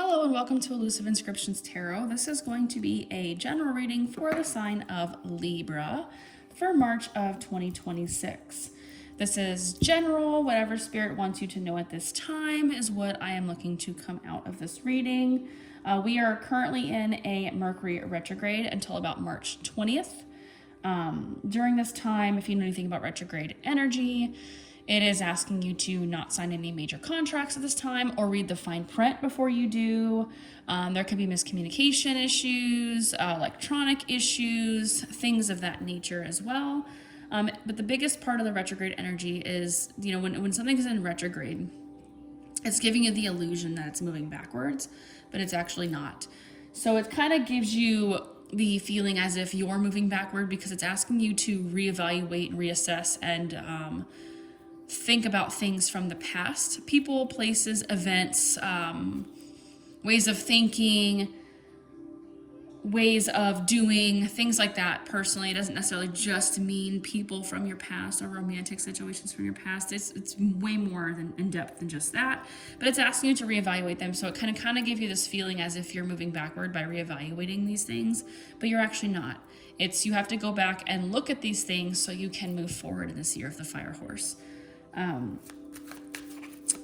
Hello and welcome to Elusive Inscriptions Tarot. This is going to be a general reading for the sign of Libra for March of 2026. This is general. Whatever Spirit wants you to know at this time is what I am looking to come out of this reading. We are currently in a Mercury retrograde until about March 20th. During this time, if you know anything about retrograde energy, it is asking you to not sign any major contracts at this time or read the fine print before you do. There could be miscommunication issues, electronic issues, things of that nature as well. But the biggest part of the retrograde energy is, when something is in retrograde, it's giving you the illusion that it's moving backwards, but it's actually not. So it kind of gives you the feeling as if you're moving backward because it's asking you to reevaluate and reassess and think about things from the past. People, places, events, ways of thinking, ways of doing, things like that. Personally, it doesn't necessarily just mean people from your past or romantic situations from your past. It's way more than in depth than just that. But it's asking you to reevaluate them. So it kind of give you this feeling as if you're moving backward by reevaluating these things, but you're actually not. You have to go back and look at these things so you can move forward in this year of the fire horse.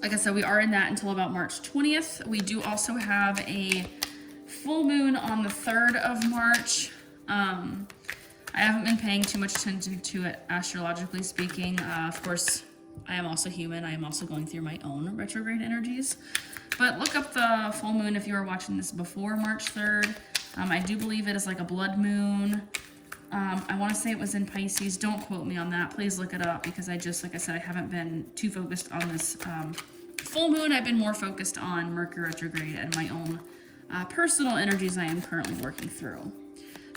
Like I said, we are in that until about March 20th. We do also have a full moon on the 3rd of March. I haven't been paying too much attention to it astrologically speaking. Of course, I am also human. I am also going through my own retrograde energies. But look up the full moon if you are watching this before March 3rd. I do believe it is like a blood moon. I want to say it was in Pisces. Don't quote me on that. Please look it up because like I said, I haven't been too focused on this full moon. I've been more focused on Mercury retrograde and my own personal energies I am currently working through.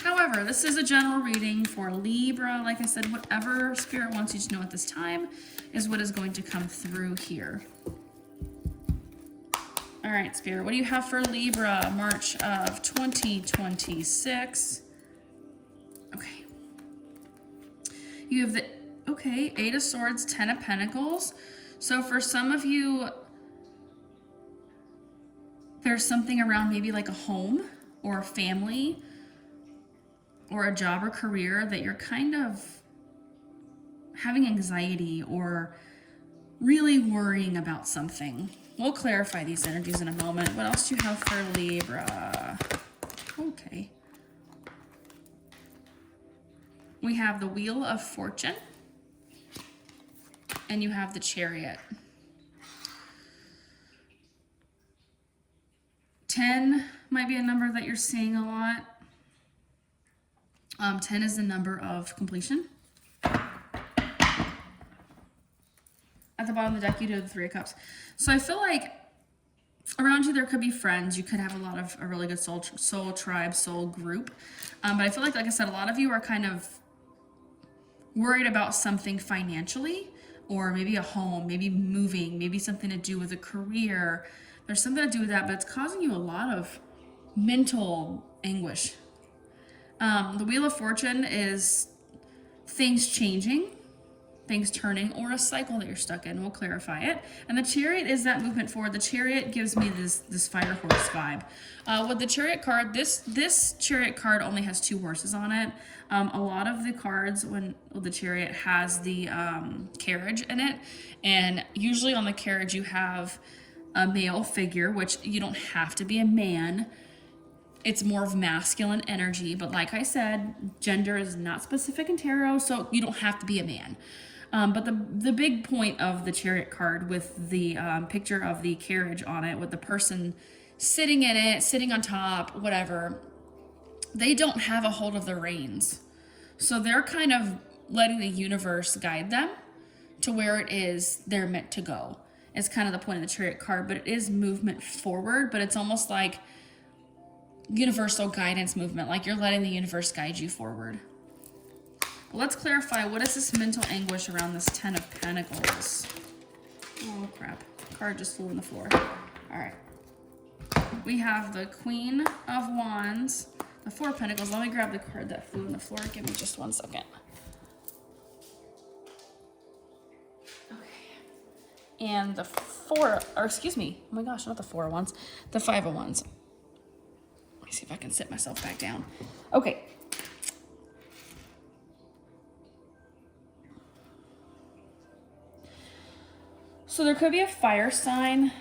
However, this is a general reading for Libra. Like I said, whatever Spirit wants you to know at this time is what is going to come through here. All right, Spirit, what do you have for Libra, March of 2026? Okay. You have the, Eight of Swords, 10 of Pentacles. So for some of you, there's something around maybe like a home or a family or a job or career that you're kind of having anxiety or really worrying about something. We'll clarify these energies in a moment. What else do you have for Libra? Okay. We have the Wheel of Fortune, and you have the Chariot. 10 might be a number that you're seeing a lot. 10 is the number of completion. At the bottom of the deck, you do have the Three of Cups. So I feel like around you, there could be friends. You could have a really good soul tribe, soul group. But I feel like I said, a lot of you are kind of worried about something financially, or maybe a home, maybe moving, maybe something to do with a career. There's something to do with that, but it's causing you a lot of mental anguish. The Wheel of Fortune is things changing, things turning, or a cycle that you're stuck in. We'll clarify it. And the Chariot is that movement forward. The Chariot gives me this fire horse vibe. With the Chariot card, this Chariot card only has 2 horses on it. A lot of the cards, when the Chariot has the carriage in it, and usually on the carriage you have a male figure, which you don't have to be a man. It's more of masculine energy, but like I said, gender is not specific in tarot, so you don't have to be a man. But the big point of the Chariot card with the picture of the carriage on it, with the person sitting in it, sitting on top, whatever, they don't have a hold of the reins. So they're kind of letting the universe guide them to where it is they're meant to go. It's kind of the point of the Chariot card, but it is movement forward, but it's almost like universal guidance movement, like you're letting the universe guide you forward. But let's clarify, what is this mental anguish around this 10 of Pentacles? Oh crap, the card just flew on the floor. All right. We have the Queen of Wands, the 4 of Pentacles. Let me grab the card that flew on the floor. Give me just 1 second. Okay. And the four, or excuse me, oh my gosh, not the 4 of Wands, the 5 of Wands. Let me see if I can sit myself back down. Okay. So there could be a fire sign,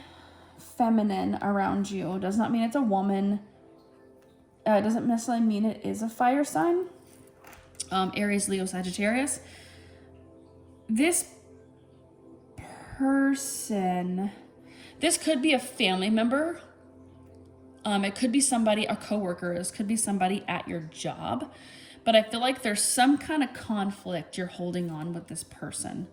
feminine, around you. It does not mean it's a woman. It doesn't necessarily mean it is a fire sign. Aries, Leo, Sagittarius. This person, this could be a family member. It could be somebody, a coworker. This could be somebody at your job. But I feel like there's some kind of conflict you're holding on with this person.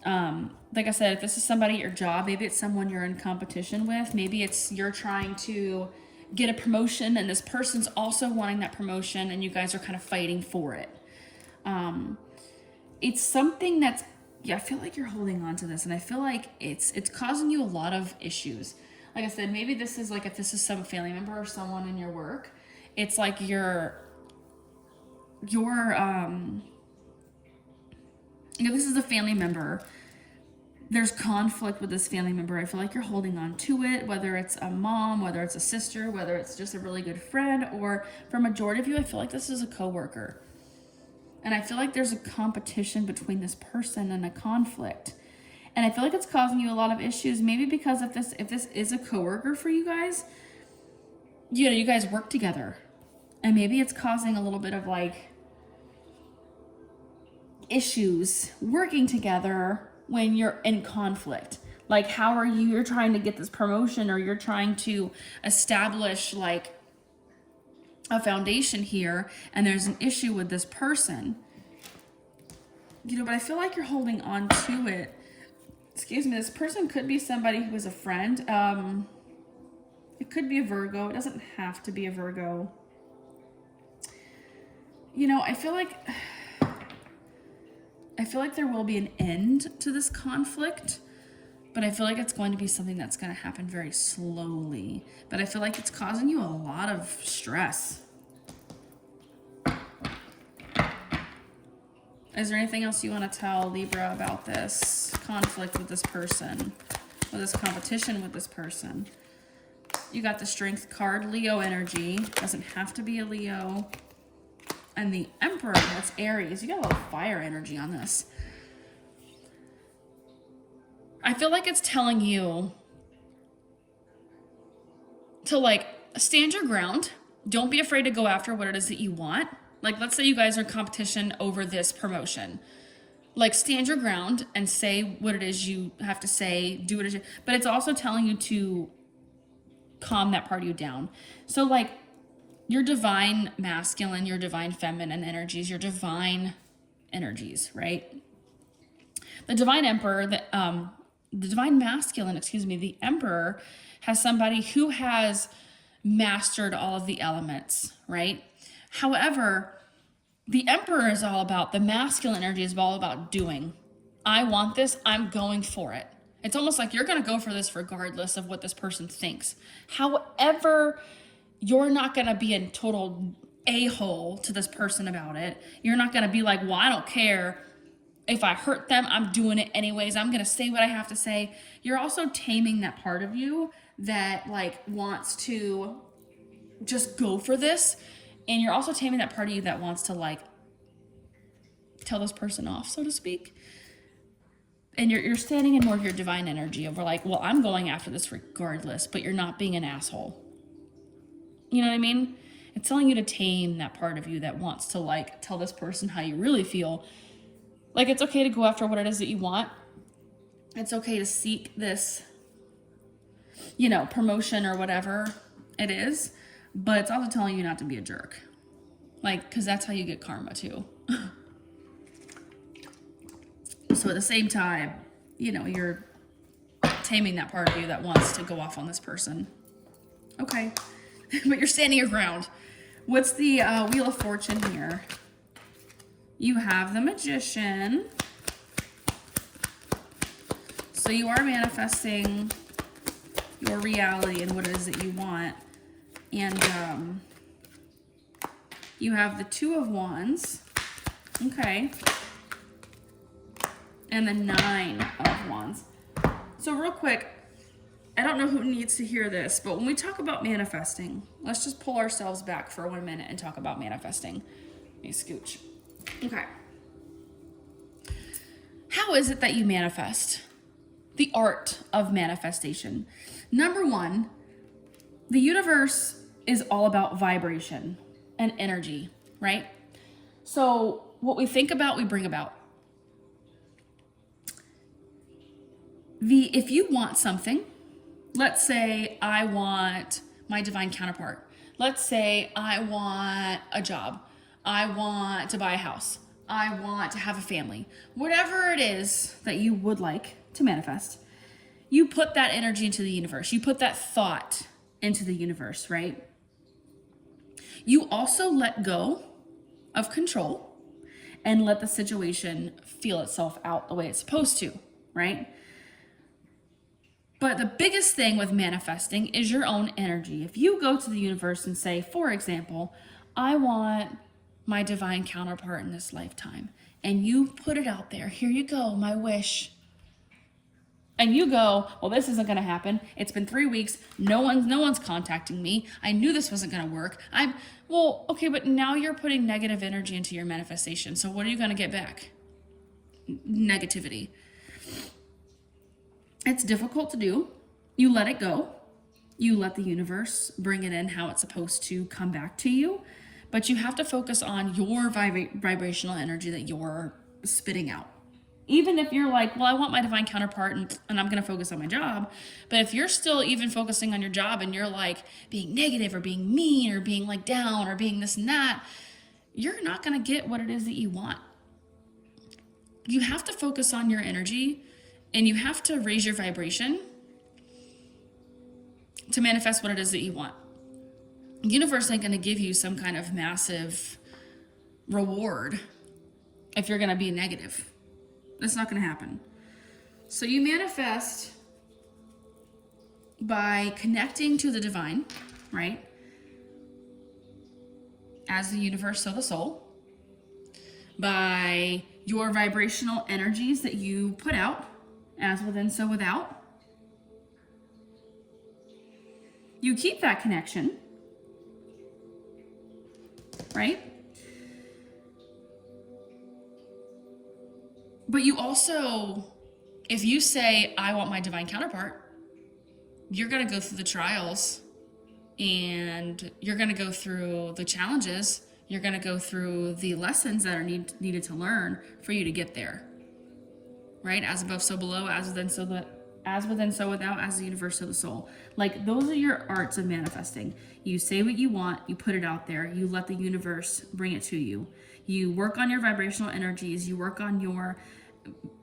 Like I said, if this is somebody at your job, maybe it's someone you're in competition with. Maybe it's you're trying to get a promotion and this person's also wanting that promotion and you guys are kind of fighting for it. It's something that's, yeah, I feel like you're holding on to this and I feel like it's causing you a lot of issues. Like I said, maybe this is like if this is some family member or someone in your work, it's like you're you know, this is a family member. There's conflict with this family member. I feel like you're holding on to it, whether it's a mom, whether it's a sister, whether it's just a really good friend, or for a majority of you, I feel like this is a coworker. And I feel like there's a competition between this person and a conflict. And I feel like it's causing you a lot of issues, maybe because if this is a coworker for you guys, you know, you guys work together. And maybe it's causing a little bit of like issues working together when you're in conflict. Like, how are you're trying to get this promotion, or you're trying to establish like a foundation here, and there's an issue with this person, you know, but I feel like you're holding on to it. Excuse me, this person could be somebody who is a friend. It could be a Virgo. It doesn't have to be a Virgo. You know, I feel like there will be an end to this conflict, but I feel like it's going to be something that's going to happen very slowly. But I feel like it's causing you a lot of stress. Is there anything else you want to tell Libra about this conflict with this person, or this competition with this person? You got the Strength card, Leo energy. Doesn't have to be a Leo. And the Emperor, that's Aries. You got a lot of fire energy on this. I feel like it's telling you to like stand your ground. Don't be afraid to go after what it is that you want. Like, let's say you guys are in competition over this promotion. Like, stand your ground and say what it is you have to say, do what it is. But it's also telling you to calm that part of you down. So like, your divine masculine, your divine feminine energies, your divine energies, right? The divine emperor, the divine masculine, the emperor has somebody who has mastered all of the elements, right? However, the emperor is all about, the masculine energy is all about doing. I want this, I'm going for it. It's almost like you're going to go for this regardless of what this person thinks. However, you're not going to be a total a-hole to this person about it. You're not going to be like, well, I don't care. If I hurt them, I'm doing it anyways. I'm going to say what I have to say. You're also taming that part of you that like wants to just go for this. And you're also taming that part of you that wants to like tell this person off, so to speak. And you're standing in more of your divine energy of like, well, I'm going after this regardless, but you're not being an asshole. You know what I mean? It's telling you to tame that part of you that wants to like tell this person how you really feel. Like, it's okay to go after what it is that you want. It's okay to seek this, you know, promotion or whatever it is. But it's also telling you not to be a jerk. Like, because that's how you get karma too. So at the same time, you know, you're taming that part of you that wants to go off on this person. Okay. But you're standing your ground. What's the Wheel of Fortune here? You have the Magician. So you are manifesting your reality and what it is that you want. And you have the Two of Wands. Okay. And the Nine of Wands. So real quick, I don't know who needs to hear this, but when we talk about manifesting, let's just pull ourselves back for 1 minute and talk about manifesting. Let me scooch. Okay. How is it that you manifest? The art of manifestation. Number one, the universe is all about vibration and energy, right? So what we think about, we bring about. If you want something, let's say I want my divine counterpart. Let's say I want a job. I want to buy a house. I want to have a family. Whatever it is that you would like to manifest, you put that energy into the universe. You put that thought into the universe, right? You also let go of control and let the situation feel itself out the way it's supposed to, right? But the biggest thing with manifesting is your own energy. If you go to the universe and say, for example, I want my divine counterpart in this lifetime, and you put it out there, here you go, my wish. And you go, well, this isn't going to happen. It's been 3 weeks. No one's contacting me. I knew this wasn't going to work. Well, okay, but now you're putting negative energy into your manifestation. So what are you going to get back? Negativity. It's difficult to do. You let it go. You let the universe bring it in how it's supposed to come back to you. But you have to focus on your vibrational energy that you're spitting out. Even if you're like, well, I want my divine counterpart and I'm going to focus on my job. But if you're still even focusing on your job and you're like being negative or being mean or being like down or being this and that, you're not going to get what it is that you want. You have to focus on your energy and you have to raise your vibration to manifest what it is that you want. The universe ain't going to give you some kind of massive reward if you're going to be negative. That's not going to happen. So you manifest by connecting to the divine, right? As the universe, so the soul. By your vibrational energies that you put out, as within, so without. You keep that connection, right? But you also, if you say, I want my divine counterpart, you're going to go through the trials and you're going to go through the challenges. You're going to go through the lessons that are needed to learn for you to get there. Right? As above, so below, as within, so without, as the universe, so the soul. Like, those are your arts of manifesting. You say what you want, you put it out there, you let the universe bring it to you. You work on your vibrational energies, you work on your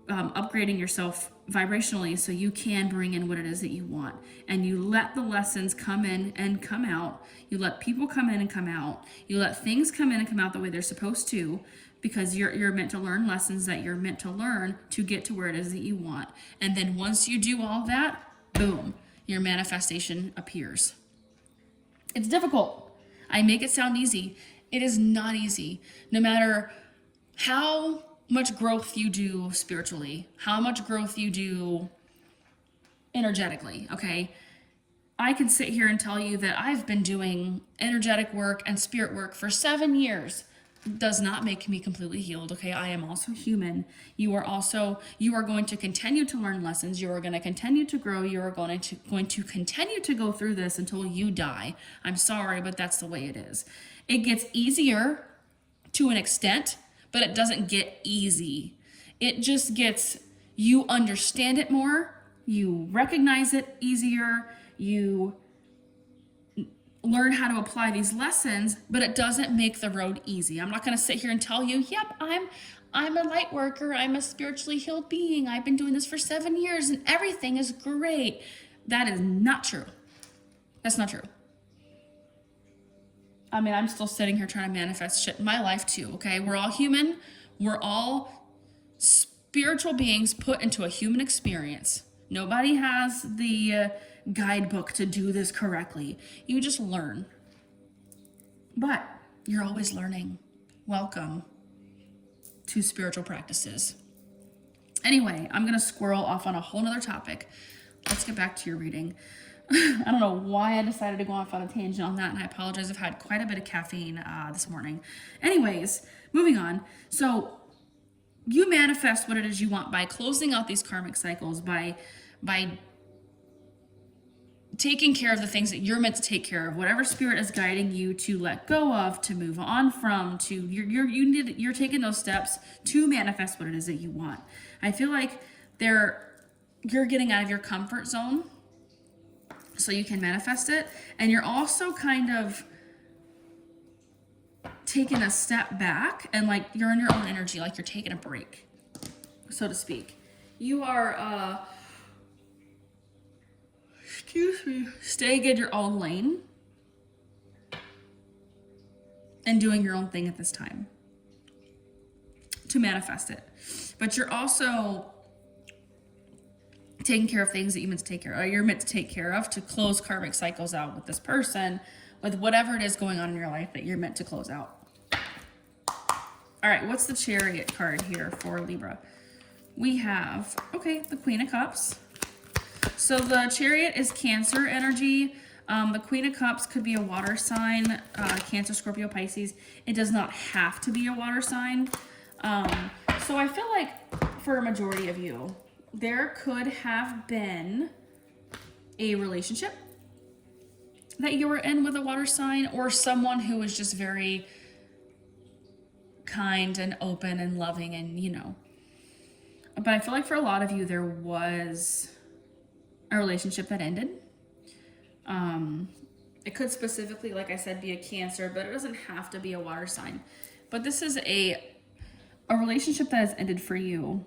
upgrading yourself vibrationally so you can bring in what it is that you want. And you let the lessons come in and come out. You let people come in and come out. You let things come in and come out the way they're supposed to, because you're meant to learn lessons that you're meant to learn to get to where it is that you want. And then once you do all that, boom, your manifestation appears. It's difficult. I make it sound easy. It is not easy. No matter how much growth you do spiritually, how much growth you do energetically, okay? I can sit here and tell you that I've been doing energetic work and spirit work for 7 years. Does not make me completely healed, okay? I am also human. You are going to continue to learn lessons. You are going to continue to grow. You are going to continue to go through this until you die. I'm sorry, but that's the way it is. It gets easier to an extent, but it doesn't get easy. It just gets, you understand it more, you recognize it easier, you learn how to apply these lessons, but it doesn't make the road easy. I'm not going to sit here and tell you, yep, I'm a light worker, I'm a spiritually healed being, I've been doing this for 7 years and everything is great. That is not true. That's not true. I mean, I'm still sitting here trying to manifest shit in my life too, okay? We're all human. We're all spiritual beings put into a human experience. Nobody has the guidebook to do this correctly. You just learn. But you're always learning. Welcome to spiritual practices. Anyway, I'm going to squirrel off on a whole nother topic. Let's get back to your reading. I don't know why I decided to go off on a tangent on that, and I apologize. I've had quite a bit of caffeine this morning. Anyways, moving on. So you manifest what it is you want by closing out these karmic cycles, by taking care of the things that you're meant to take care of, whatever spirit is guiding you to let go of, to move on from, to you're taking those steps to manifest what it is that you want. I feel like you're getting out of your comfort zone so you can manifest it, and you're also kind of taking a step back, and like you're in your own energy, like you're taking a break, so to speak. You are staying in your own lane and doing your own thing at this time to manifest it. But you're also taking care of things that you meant to take care of, or you're meant to take care of, to close karmic cycles out with this person, with whatever it is going on in your life that you're meant to close out. All right, what's the Chariot card here for Libra? We have, the Queen of Cups. So the Chariot is Cancer energy. The Queen of Cups could be a water sign, Cancer, Scorpio, Pisces. It does not have to be a water sign. So I feel like for a majority of you, there could have been a relationship that you were in with a water sign, or someone who was just very kind and open and loving, and But I feel like for a lot of you, there was a relationship that ended. It could specifically, like I said, be a Cancer, but it doesn't have to be a water sign. But this is a relationship that has ended for you.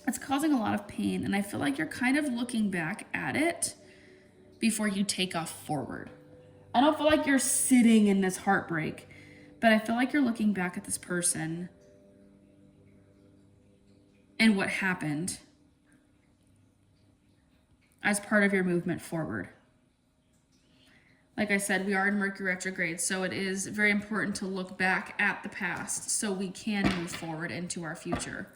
It's causing a lot of pain, and I feel like you're kind of looking back at it before you take off forward. I don't feel like you're sitting in this heartbreak, but I feel like you're looking back at this person and what happened as part of your movement forward. Like I said, we are in Mercury retrograde, so it is very important to look back at the past so we can move forward into our future.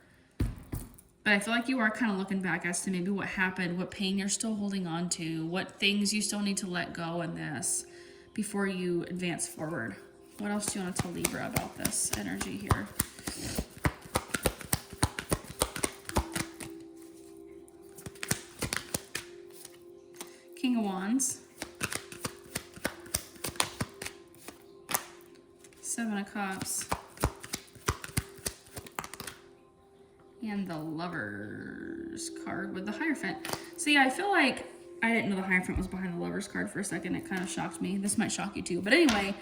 But I feel like you are kind of looking back as to maybe what happened, what pain you're still holding on to, what things you still need to let go in this before you advance forward. What else do you want to tell Libra about this energy here? King of Wands. Seven of Cups. And the Lovers card with the Hierophant. See, I feel like I didn't know the Hierophant was behind the Lovers card for a second. It kind of shocked me. This might shock you too. But anyway,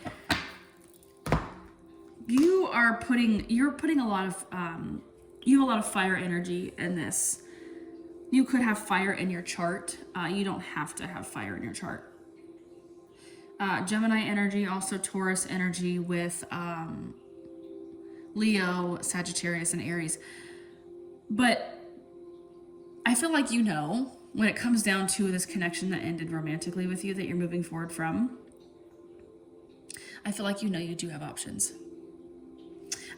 you're putting a lot of, you have a lot of fire energy in this. You could have fire in your chart. You don't have to have fire in your chart. Gemini energy, also Taurus energy with Leo, Sagittarius, and Aries. But I feel like when it comes down to this connection that ended romantically with you that you're moving forward from, I feel like you do have options.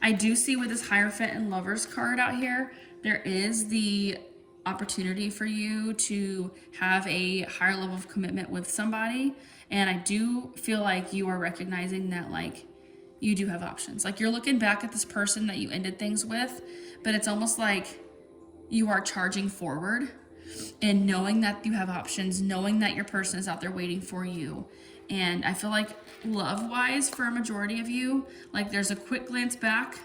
I do see with this Hierophant and Lovers card out here, there is the opportunity for you to have a higher level of commitment with somebody. And I do feel like you are recognizing that, like, you do have options. Like, you're looking back at this person that you ended things with, but it's almost like you are charging forward and knowing that you have options, knowing that your person is out there waiting for you. And I feel like love-wise, for a majority of you, like, there's a quick glance back,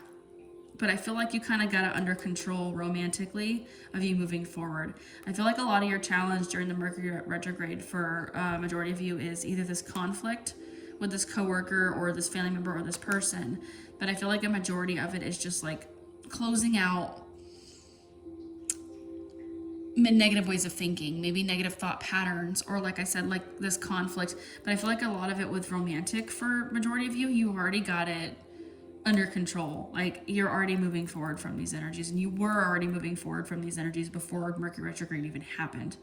but I feel like you kind of got it under control romantically of you moving forward. I feel like a lot of your challenge during the Mercury retrograde for a majority of you is either this conflict with this coworker or this family member or this person. But I feel like a majority of it is just like closing out negative ways of thinking, maybe negative thought patterns, or like I said, like this conflict. But I feel like a lot of it with romantic for majority of you, you already got it under control. Like, you're already moving forward from these energies, and you were already moving forward from these energies before Mercury retrograde even happened.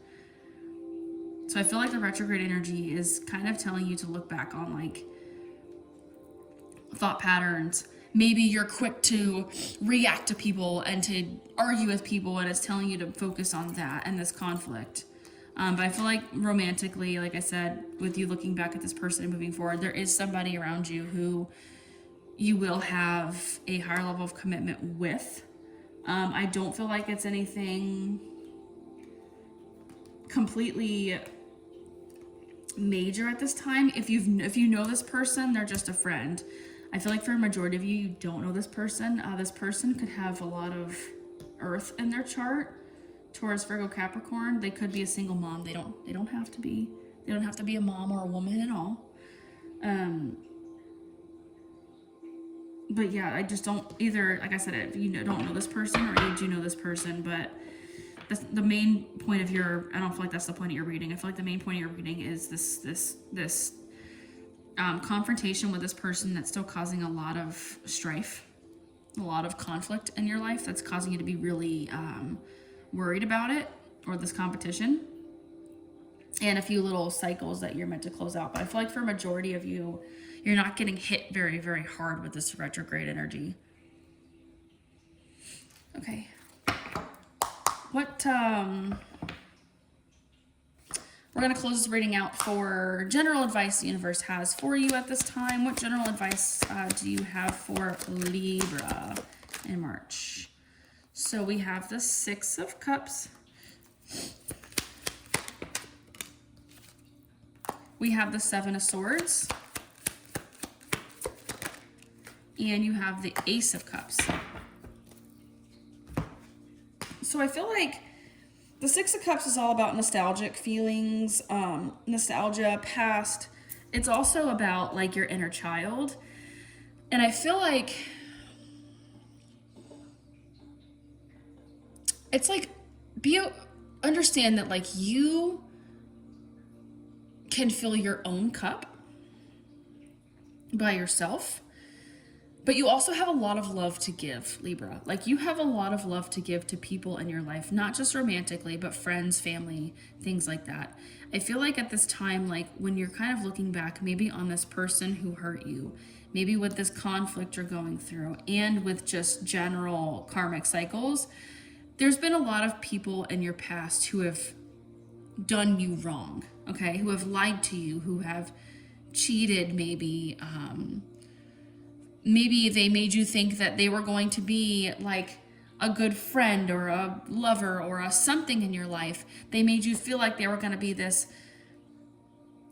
So I feel like the retrograde energy is kind of telling you to look back on like thought patterns maybe you're quick to react to people and to argue with people, and it's telling you to focus on that and this conflict. But I feel like romantically, like I said, with you looking back at this person and moving forward, there is somebody around you who you will have a higher level of commitment with. I don't feel like it's anything completely major at this time. If you know this person, they're just a friend. I feel like for a majority of you, you don't know this person. This person could have a lot of Earth in their chart. Taurus, Virgo, Capricorn. They could be a single mom. They don't have to be. They don't have to be a mom or a woman at all. But yeah, I just don't either. Like I said, if you don't know this person or you do know this person, but that's the main point of your. I don't feel like that's the point of your reading. I feel like the main point of your reading is this confrontation with this person that's still causing a lot of strife, a lot of conflict in your life. That's causing you to be really worried about it, or this competition, and a few little cycles that you're meant to close out. But I feel like for a majority of you, you're not getting hit very, very hard with this retrograde energy. Okay. What, we're going to close this reading out for general advice the universe has for you at this time. What general advice do you have for Libra in March? So we have the Six of Cups. We have the Seven of Swords. And you have the Ace of Cups. So I feel like the Six of Cups is all about nostalgic feelings, nostalgia, past. It's also about like your inner child. And I feel like it's like, understand that like you can fill your own cup by yourself. But you also have a lot of love to give, Libra. Like you have a lot of love to give to people in your life, not just romantically, but friends, family, things like that. I feel like at this time, like when you're kind of looking back, maybe on this person who hurt you, maybe with this conflict you're going through, and with just general karmic cycles, there's been a lot of people in your past who have done you wrong, okay? Who have lied to you, who have cheated maybe, maybe they made you think that they were going to be like a good friend or a lover or a something in your life. They made you feel like they were going to be this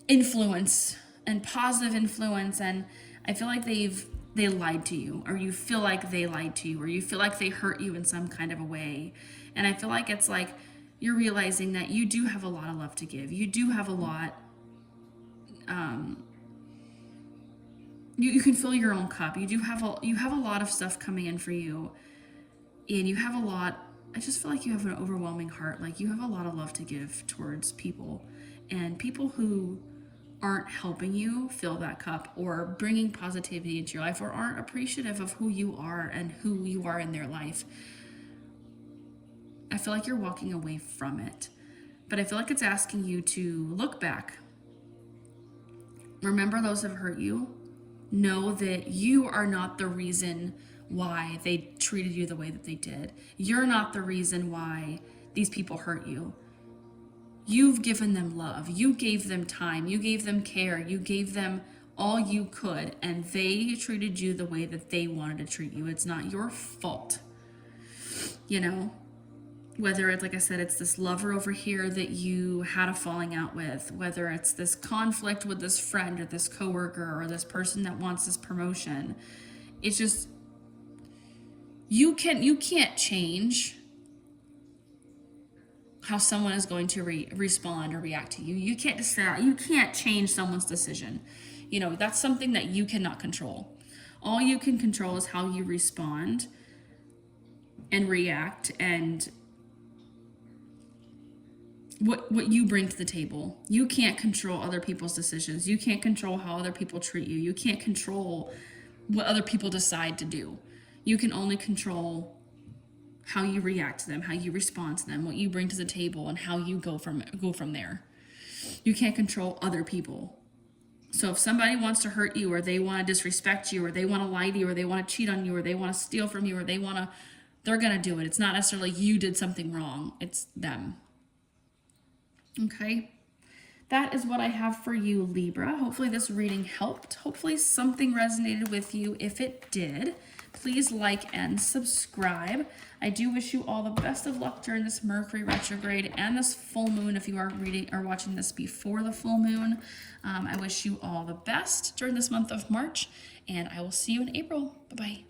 influence and positive influence. And I feel like they lied to you, or you feel like they lied to you, or you feel like they hurt you in some kind of a way. And I feel like it's like you're realizing that you do have a lot of love to give. You do have a lot. You can fill your own cup. You have a lot of stuff coming in for you, and you have a lot. I just feel like you have an overwhelming heart. Like you have a lot of love to give towards people, and people who aren't helping you fill that cup or bringing positivity into your life, or aren't appreciative of who you are and who you are in their life. I feel like you're walking away from it, but I feel like it's asking you to look back. Remember those that have hurt you. Know that you are not the reason why they treated you the way that they did. You're not the reason why these people hurt you. You've given them love. You gave them time. You gave them care. You gave them all you could, and they treated you the way that they wanted to treat you. It's not your fault. You know? Whether it's, like I said, it's this lover over here that you had a falling out with, whether it's this conflict with this friend or this coworker or this person that wants this promotion. It's just, you can't change how someone is going to respond or react to you. You can't decide, you can't change someone's decision. You know, that's something that you cannot control. All you can control is how you respond and react, and what you bring to the table. You can't control other people's decisions. You can't control how other people treat you. You can't control what other people decide to do. You can only control how you react to them, how you respond to them, what you bring to the table, and how you go from there. You can't control other people. So if somebody wants to hurt you, or they want to disrespect you, or they want to lie to you, or they want to cheat on you, or they want to steal from you, or they're going to do it. It's not necessarily you did something wrong. It's them. Okay. That is what I have for you, Libra. Hopefully this reading helped. Hopefully something resonated with you. If it did, please like and subscribe. I do wish you all the best of luck during this Mercury retrograde and this full moon if you are reading or watching this before the full moon. I wish you all the best during this month of March, and I will see you in April. Bye-bye.